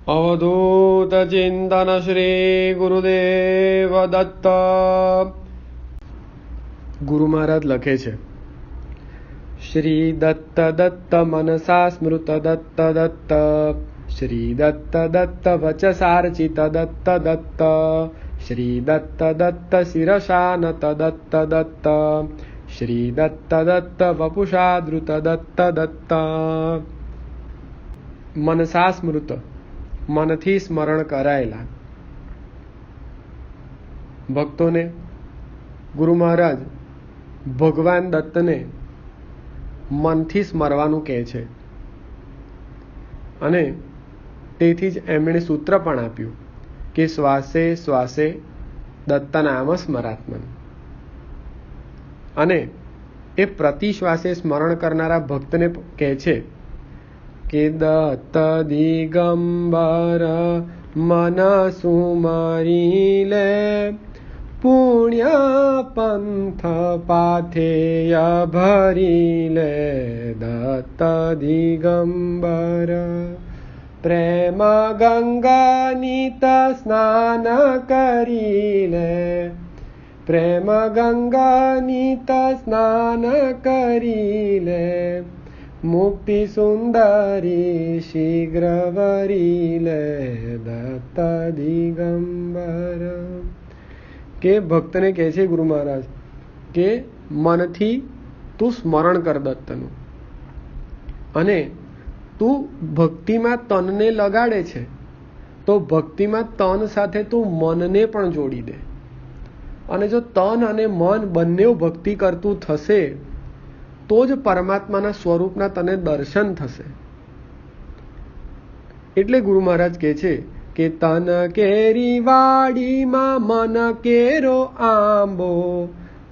अवधूत चिंतन श्री गुरुदेव दत्त। गुरु महाराज लखे छे, श्री दत्त दत्त मनसा स्मृत दत्त दत्त, श्री दत्त दत्त वचसार्चित दत्त दत्त, श्री दत्त दत्त शिरसा नत दत्त दत्त, श्री दत्त दत्त वपुषा द्रुत दत्त दत्त। मनसा स्मृत, मनथी स्मरण करायेला भक्तोने गुरु महाराज भगवान दत्तने मनथी स्मरवानुं कहे छे अने तेथी ज एमणे सूत्र पण आप्युं के श्वासे श्वासे दत्तनाम स्मरात्मन। अने ए प्रति श्वासे स्मरण करनारा भक्तने कहे छे के दत्त दिगंबर मन सुमारी ले, पुण्य पंथ पाथेय भरी ले। दत्त दिगंबर प्रेम गंगा नित स्नान करी ले, प्रेम गंगा नित स्नान करी ले। मुक्ति सुंदरी शीघ्र वरीले दत्त दिगंबर। के भक्त ने कहे छे गुरु महाराज के मनथी तू स्मरण कर दत्तनु अने तू भक्ति में तन ने लगाड़े छे तो भक्ति में तन साथे तू मन ने पण जोड़ी दे अने जो तन अने मन बंने भक्ति करतू थशे तो ज परमात्माना स्वरूपना तने दर्शन थशे। एटले गुरु महाराज कहे छे के तन केरी वाड़ी मां मन केरो आंबो,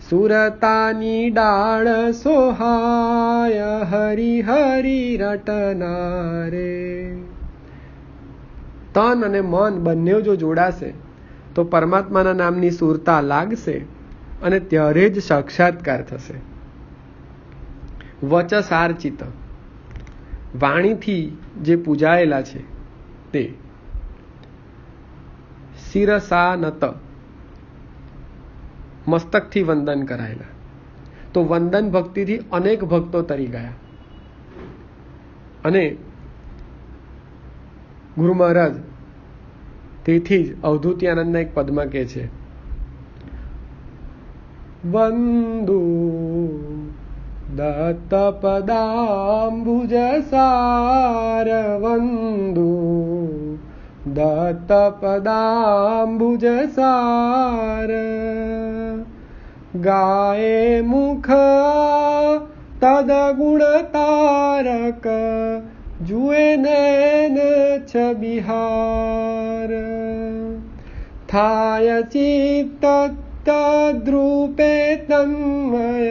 सुरतानी डाळ सोहाय हरि हरि रटनारे। तन अने मन बंने जो जोड़ाशे तो परमात्माना नामनी सुरता लागशे अने त्यारे ज साक्षात्कार थशे। वचसार्चित वाणी थी जे पूजायेला छे ते। शिरसा नत मस्तक थी वंदन करायेला तो वंदन भक्ति थी अनेक भक्तो तरी गया। अने गुरु महाराज तेथी ज अवधूति आनंदना एक पदमा कहे छे वंदू दत्त पदाम्बुज सार, वंदू दत्त पदाम्बुज सार। गाये मुख तद गुण तारक, जुए नैन छबिहार। थाय चित्त तद्रूपे तन्मय,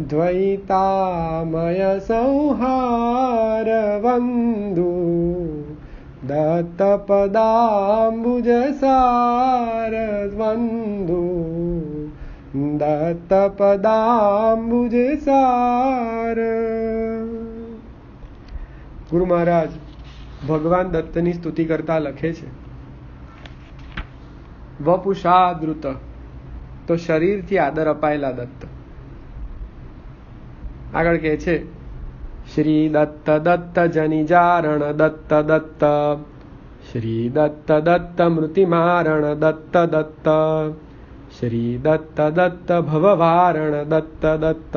द्वैतामय संहार। वंदू दत्त पदाम्बुज सार, वंदू दत्त पदाम्बुज सार। गुरु महाराज भगवान दत्तनी स्तुति करता लखे छे वपुषा द्रुत तो शरीर थी आदर अपायेला दत्त। आगळ कहे छे श्री दत्त दत्त जनिजारण दत्त दत्त, श्री दत्त दत्त मृतिमारण दत्त दत्त, श्री दत्त दत्त भववारण दत्त दत्त,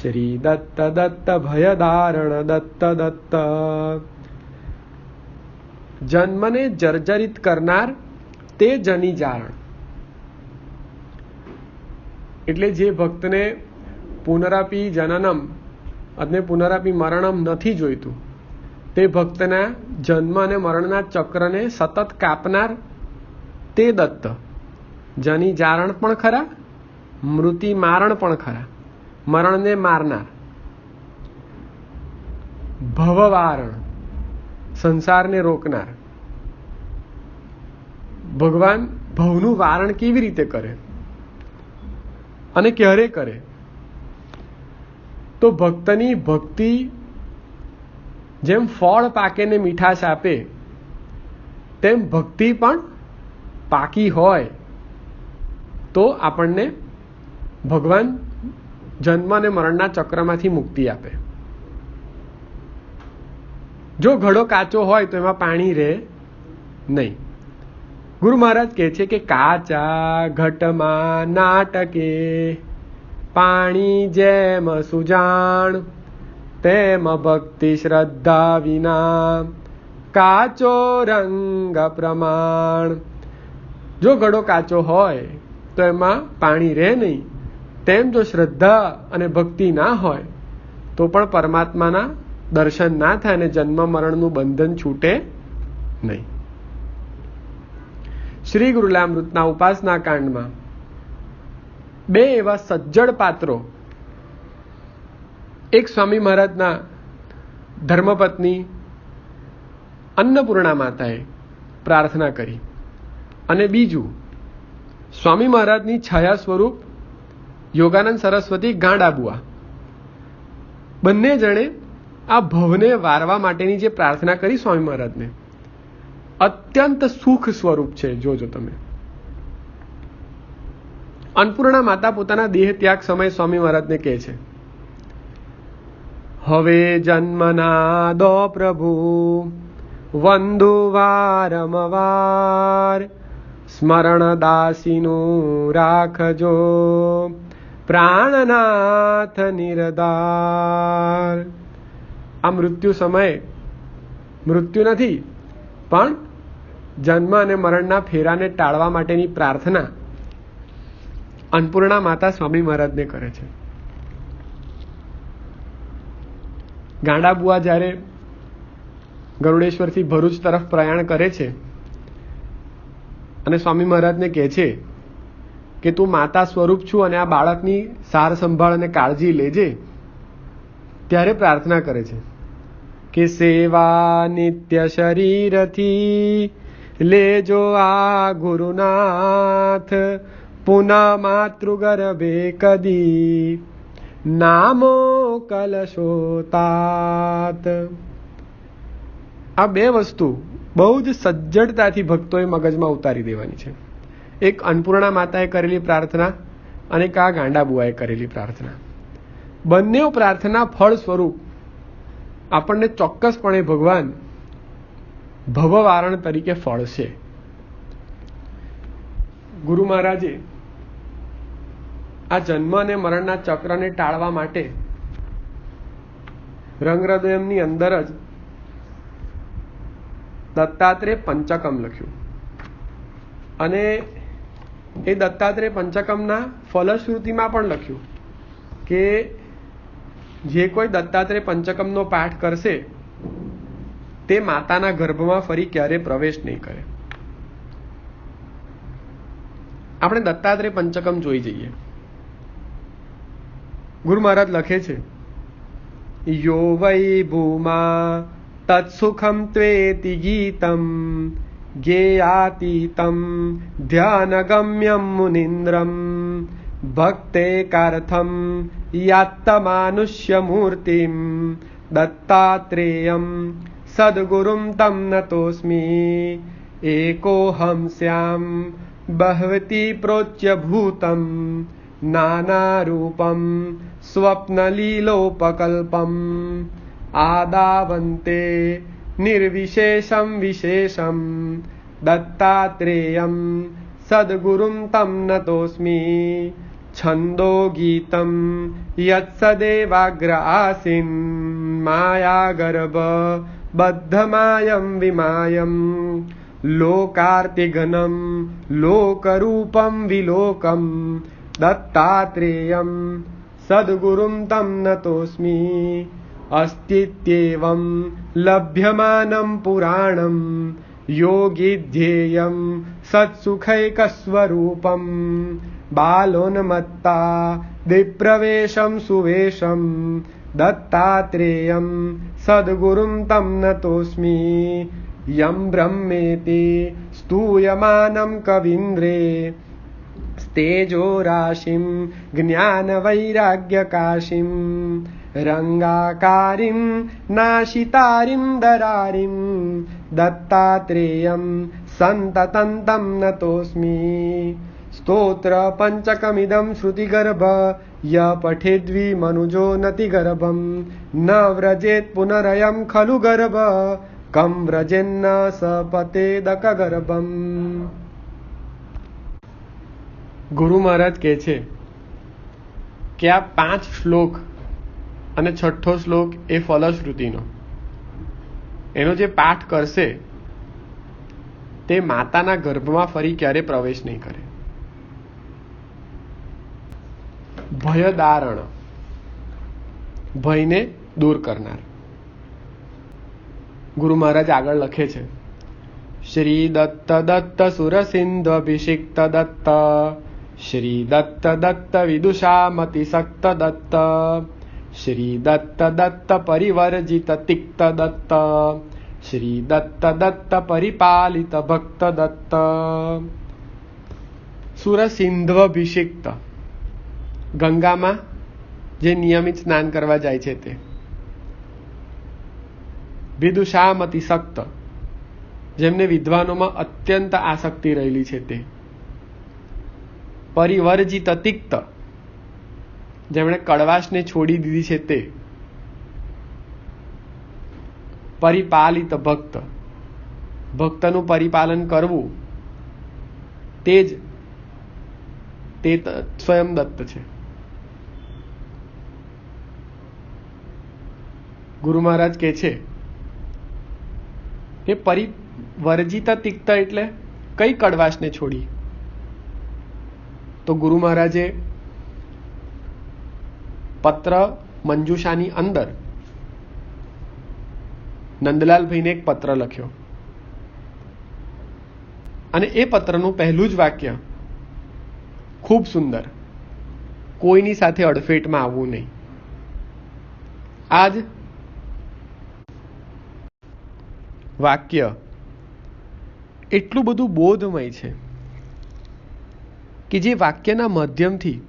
श्री दत्त दत्त भयदारण दत्त दत्त। जन्मने जर्जरित करनार ते जनिजारण एटले जे भक्तने पुनरापि जननम अने पुनरापि मरणम नथी जोईतुं ते भक्तना जन्म अने मरणना चक्रने सतत कापनार ते दत्त। जनी जारण पण खरा, मृत्यु मारण पण खरा, मरणने मारनार। भववारण संसारने रोकनार। भगवान भवનું વારણ કેવી રીતે કરે અને ક્યારે કરે? તો ભક્તની ભક્તિ જેમ ફળ પાકે ને મીઠાશ આપે તેમ ભક્તિ પણ પાકી હોય તો આપણને ભગવાન જન્મ અને મરણના ચક્રમાંથી મુક્તિ આપે. જો ઘડો કાચો હોય તો એમાં પાણી રહે નહીં. ગુરુ મહારાજ કહે છે કે કાચા ઘટમાં નાટકે પાણી જેમ સુજાણ, તેમ ભક્તિ શ્રદ્ધા વિના કાચો રંગ પ્રમાણ. જો ઘડો કાચો હોય તો એમાં પાણી રહે નહીં, તેમ જો શ્રદ્ધા અને ભક્તિ ના હોય તો પણ પરમાત્માના દર્શન ના થાય અને જન્મ મરણનું બંધન છૂટે નહીં. શ્રી ગુરુલામૃતના ઉપાસના કાંડમાં બે એવા સજ્જડ પાત્રો, એક સ્વામી મહારાજના ધર્મપત્ની અન્નપૂર્ણા માતાએ પ્રાર્થના કરી અને બીજું સ્વામી મહારાજની છાયા સ્વરૂપ યોગાનંદ સરસ્વતી ગાંડાબુઆ. બંને જણે આ ભવને વારવા માટેની જે પ્રાર્થના કરી સ્વામી મહારાજને, અત્યંત સુખ સ્વરૂપ છે. જોજો તમે, અન્નપૂર્ણા માતા પોતાના દેહ ત્યાગ સમયે સ્વામી મહારાજને કહે છે, હવે જન્મના દો પ્રભુ વંદુ વારંવાર, સ્મરણ દાસીનું રાખજો પ્રાણનાથ નિરદાર. આ મૃત્યુ સમયે મૃત્યુ નથી પણ જન્મ અને મરણના ફેરાને ટાળવા માટેની પ્રાર્થના અન્નપૂર્ણા માતા સ્વામી મહારાજને કરે છે. ગાંડાબુઆ જ્યારે ગરુડેશ્વરથી ભરૂચ તરફ પ્રયાણ કરે છે અને સ્વામી મહારાજને કહે છે કે તું માતા સ્વરૂપ છું અને આ બાળકની સાર સંભાળ અને કાળજી લેજે, ત્યારે પ્રાર્થના કરે છે કે સેવા નિત્ય શરીરથી લેજો આ ગુરુનાથ, પુનઃ માતૃગર્ભે કદી નામો કલશોતાત. આ બે વસ્તુ બહુ જ સજ્જડતાથી ભક્તોએ મગજમાં ઉતારી દેવાની છે. એક અન્નપૂર્ણા માતાએ કરેલી પ્રાર્થના અને એક આ ગાંડાબુઆએ કરેલી પ્રાર્થના. બંને પ્રાર્થના ફળ સ્વરૂપ આપણને ચોક્કસપણે ભગવાન ભવવારણ તરીકે ફળશે. ગુરુ મહારાજે આ જન્મ અને મરણના ચક્રને ટાળવા માટે રંગહૃદયમની અંદર જ દત્તાત્રેય પંચકમ લખ્યું અને એ દત્તાત્રેય પંચકમના ફલશ્રુતિમાં પણ લખ્યું કે જે કોઈ દત્તાત્રેય પંચકમનો પાઠ કરશે તે માતાના ગર્ભમાં ફરી ક્યારે પ્રવેશ નહીં કરે. આપણે દત્તાત્રેય પંચકમ જોઈ જઈએ. ગુરુ મહારાજ લખે છે, યો વૈ ભૂમા તત્સુખમ ત્વેતિ ગીતમ ગેયાતીતમ ધ્યાનગમ્યમ મુનિન્દ્રમ ભક્તેકાર્થમ યાત્તમાનુષ્યમૂર્તિમ દત્તાત્રેયમ સદ્ગુરુમ તમ નતોસ્મિ એકોહમ શ્યામ બહવતી પ્રોચ્ય ભૂતમ નાનારૂપમ સ્વપ્નલીલોપકલ્પમ આદાવંતે નિર્વિશેષમ વિશેષમ દત્તાત્રેયમ સદ્ગુરુમ તમ નતોસ્મિ છંદો ગીતમ યત્સદેવાગ્ર આસીન માયાગર્ભ બદ્ધમાયમ વિમાયમ લોકાર્તિઘનમ લોકરૂપમ વિલોકમ દત્તાત્રેયમ સદ્ગુરુમ તમ નતોસ્મિ અસ્તિત્યેવમ લભ્યમાનમ પુરાણમ યોગીધ્યેયમ સત્સુખૈકસ્વરૂપમ બાલોન્મત્તા દિપ્રવેશમ સુવેશમ દત્તાત્રેયમ સદ્ગુરુમ તમ નતોસ્મિ યમ બ્રહ્મેતિ સ્તૂયમાનમ કવિન્દ્રે સ્તેજો રાશિમ જ્ઞાન વૈરાગ્ય કાશિમ રંગાકારીમ નાશિતારીમ દરારીમ દત્તાત્રેયમ સંતતંતમ નતોસ્મિ સ્તોત્ર પંચકમિદં શ્રુતિગર્ભ ય પઠેદ્વિ મનુજો નતિ ગર્ભમ ન વ્રજેત પુનરયમ ખલુ ગર્ભ કમ વ્રજેન્ન સપતેદક ગર્ભમ. ગુરુ મહારાજ કહે છે કે આ 5 શ્લોક અને 6ઠ્ઠો શ્લોક એ ફલશ્રુતિનો, એનો જે પાઠ કરશે તે માતાના ગર્ભમાં ફરી ક્યારે પ્રવેશ નહીં કરે. ભયદારણ, ભયને દૂર કરનાર. ગુરુ મહારાજ આગળ લખે છે, શ્રી દત્ત દત્ત સુરસિંધ્વભિષિક્ત દત્ત, શ્રી દત્ત દત્ત વિદુષામતિ સક્ત દત્ત, શ્રી દત્ત દત્ત પરિવર્જિત તિક્ત દત્ત, શ્રી દત્ત દત્ત પરિપાલિત ભક્ત દત્ત. સુરસિંધ્વભિષિક્ત, ગંગામાં જે નિયમિત સ્નાન કરવા જાય છે તે. વિદુષામતિ સક્ત, જેમને વિદ્વાનોમાં અત્યંત આસક્તિ રહેલી છે તે. પરિવર્જિત તિક્ત, જેમણે કડવાશને છોડી દીધી છે તે. પરિપાલિત ભક્ત, ભક્તનું પરિપાલન કરવું તે સ્વયં દત્ત છે. ગુરુ મહારાજ કહે છે કે પરિવર્જિત તિક્ત એટલે કઈ કડવાશને છોડી? તો ગુરુ મહારાજે પત્ર મંજુષાની અંદર નંદલાલભાઈને એક પત્ર લખ્યો અને એ પત્રનું પહેલું જ વાક્ય ખૂબ સુંદર, કોઈની સાથે અડફેટમાં આવવું નહીં. આજ વાક્ય એટલું બધું બોધમય છે કે જે વાક્યના માધ્યમથી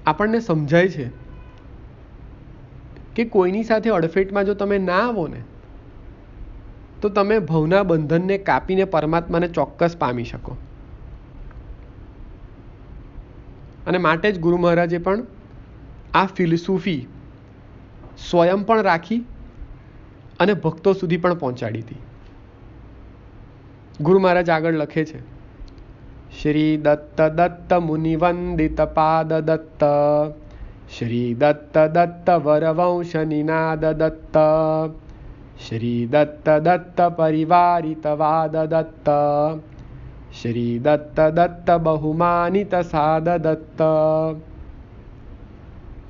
આપણને સમજાય છે કે કોઈની સાથે અડફેટમાં જો તમે ના આવો ને તો તમે ભવના બંધનને કાપીને પરમાત્માને ચોક્કસ પામી શકો. અને માટે જ ગુરુ મહારાજે પણ આ ફિલસૂફી સ્વયં પણ રાખી અને ભક્તો સુધી પણ પહોંચાડી હતી. ગુરુ મહારાજ આગળ લખે છે, શ્રી દત્ત દત્ત મુનિવંદિત પાદ દત્ત, શ્રી દત્ત દત્ત વરવંશ નિનાદ દત્ત, શ્રી દત્ત દત્ત પરિવારિત વાદ દત્ત, શ્રી દત્ત દત્ત બહુમાનિત સાદ દત્ત.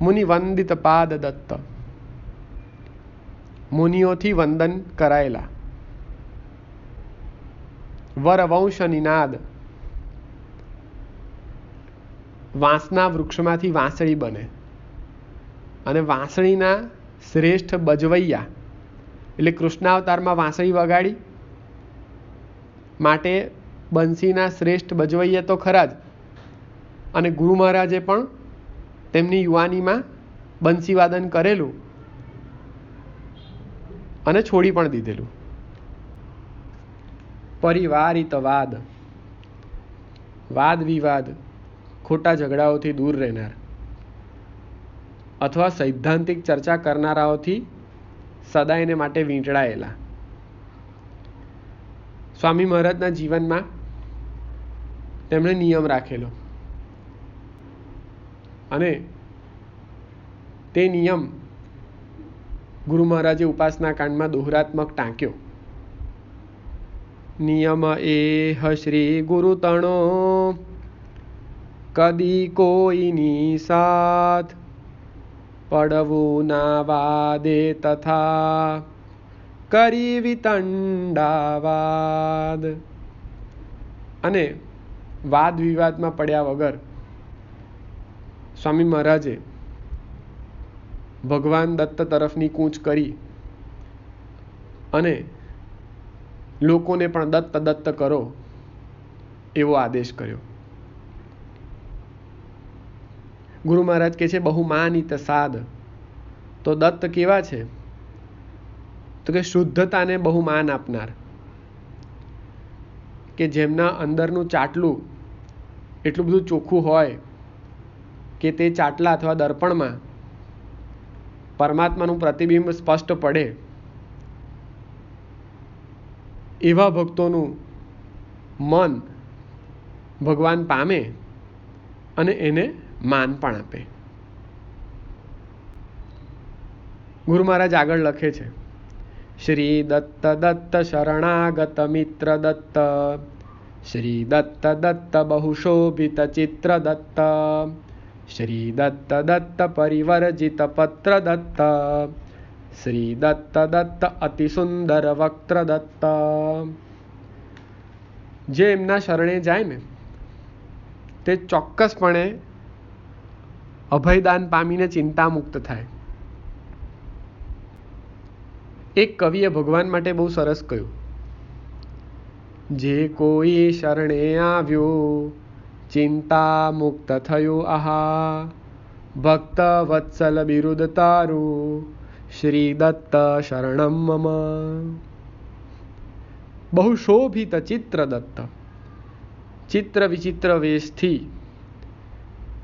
મુનિવંદિત પાદ દત્ત, મુનિઓથી વંદન કરાયેલા. વરવંશ નિનાદ, વાંસના વૃક્ષમાંથી વાંસળી બને અને વાંસળીના શ્રેષ્ઠ બજવૈયા એટલે કૃષ્ણાવતારમાં વાંસળી વગાડી માટે બંસીના શ્રેષ્ઠ બજવૈયા તો ખરા જ, અને ગુરુ મહારાજે પણ તેમની યુવાનીમાં બંસી વાદન કરેલું અને છોડી પણ દીધેલું. પરિવારિત વાદ, વાદ વિવાદ ખોટા ઝઘડાઓથી દૂર રહેનાર અથવા સૈદ્ધાંતિક ચર્ચા કરનારાઓથી સદાયને માટે વીંટળાયેલા. સ્વામી મહારાજના જીવનમાં તેમણે નિયમ રાખેલો અને તે નિયમ ગુરુ મહારાજે ઉપાસના કાંડમાં દોહરાત્મક ટાંક્યો. નિયમ એહ શ્રી ગુરુ તણો કદી કોઈની સાથ, પડવું ના વાદે તથા કરી વિતંડાવાદ. અને વાદ વિવાદમાં પડ્યા વગર સ્વામી મહારાજે ભગવાન દત્ત તરફની કૂચ કરી અને લોકોને પણ દત્ત દત્ત કરો એવો આદેશ કર્યો. ગુરુ મહારાજ કહે છે બહુમાનિત સાદ, તો દત્ત કેવા છે? તો કે શુદ્ધતાને બહુ માન આપનાર, કે જેમના અંદરનું ચાટલું એટલું બધું ચોખ્ખું હોય કે તે ચાટલા અથવા દર્પણમાં પરમાત્માનું પ્રતિબિંબ સ્પષ્ટ પડે, એવા ભક્તોનું મન ભગવાન પામે અને એને માન પણ આપે. ગુરુ મહારાજ આગળ લખે છે, શ્રી દત્ત દત્ત શરણાગત મિત્ર દત્ત, શ્રી દત્ત દત્ત બહુશોભિત ચિત્ર દત્ત, શ્રી દત્ત દત્ત પરિવર્જિત પત્ર દત્ત, શ્રી દત્ત દત્ત અતિ સુંદર વક્ત્ર દત્ત. જે એમના શરણે જાય ને તે ચોક્કસપણે અભયદાન પામીને ચિંતા મુક્ત થાય. એક કવિએ ભગવાન માટે બહુ સરસ કહ્યું, જે કોઈ શરણે આવ્યો ચિંતા મુક્ત થયો આહા, ભક્ત વત્સલ બિરુદ તારું શ્રી દત્ત શરણમ મમ. બહુ શોભિત ચિત્ર દત્ત, ચિત્ર વિચિત્ર વેશથી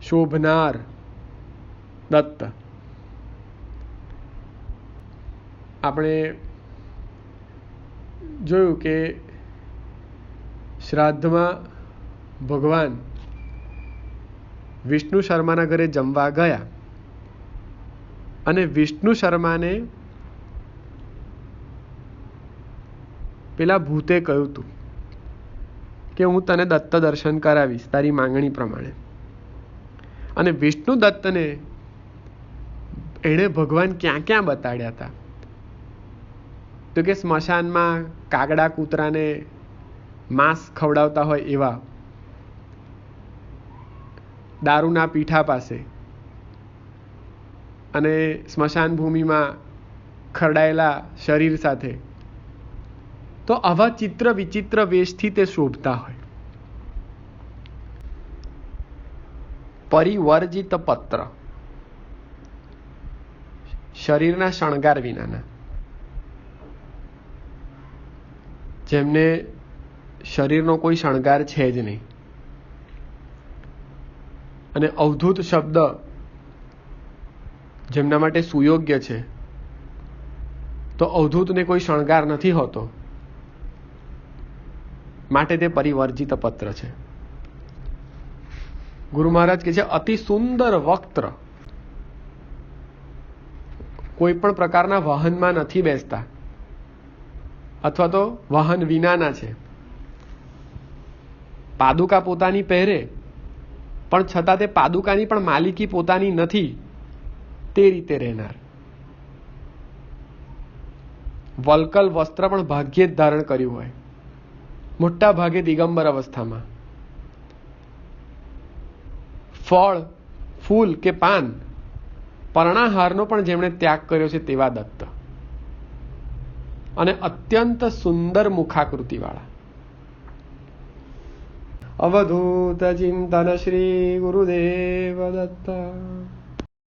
શોભનાર દત્ત. આપણે જોયું કે શ્રાદ્ધમાં ભગવાન વિષ્ણુ શર્માના ઘરે જમવા ગયા અને વિષ્ણુ શર્માને પેલા ભૂતે કહ્યું હતું કે હું તને દત્ત દર્શન કરાવીશ તારી માંગણી પ્રમાણે. અને વિષ્ણુ દત્તને એણે ભગવાન ક્યાં ક્યાં બતાડ્યા હતા? તો કે સ્મશાનમાં કાગડા કૂતરાને માંસ ખવડાવતા હોય એવા, દારૂના પીઠા પાસે અને સ્મશાન ભૂમિમાં ખરડાયેલા શરીર સાથે. તો આવા ચિત્ર વિચિત્ર વેશથી તે શોભતા હોય. પરિવર્જિત પત્ર, શરીરના શણગાર વિનાના, જેમને શરીરનો કોઈ શણગાર છે જ નહીં. અને અવધૂત શબ્દ જેમના માટે સુયોગ્ય છે, તો અવધૂતને કોઈ શણગાર નથી હોતો, માટે તે પરિવર્જિત પત્ર છે. ગુરુ મહારાજ કહે છે અતિ સુંદર વક્ત્ર, કોઈ પણ પ્રકારના વાહનમાં નથી બેસતા અથવા તો વાહન વિનાના છે. પાદુકા પોતાની પહેરે પણ છતાં તે પાદુકાની પણ માલિકી પોતાની નથી તે રીતે રહેનાર. વલ્કલ વસ્ત્ર પણ ભાગ્યે જ ધારણ કર્યું હોય, મોટા ભાગે દિગંબર અવસ્થામાં. ફળ, ફૂલ કે પાન, પર્ણાહારનો પણ જેમણે ત્યાગ કર્યો છે તેવા દત્ત. અને અત્યંત સુંદર મુખાકૃતિ વાળા. અવધૂત ચિંતન શ્રી ગુરુદેવ દત્ત.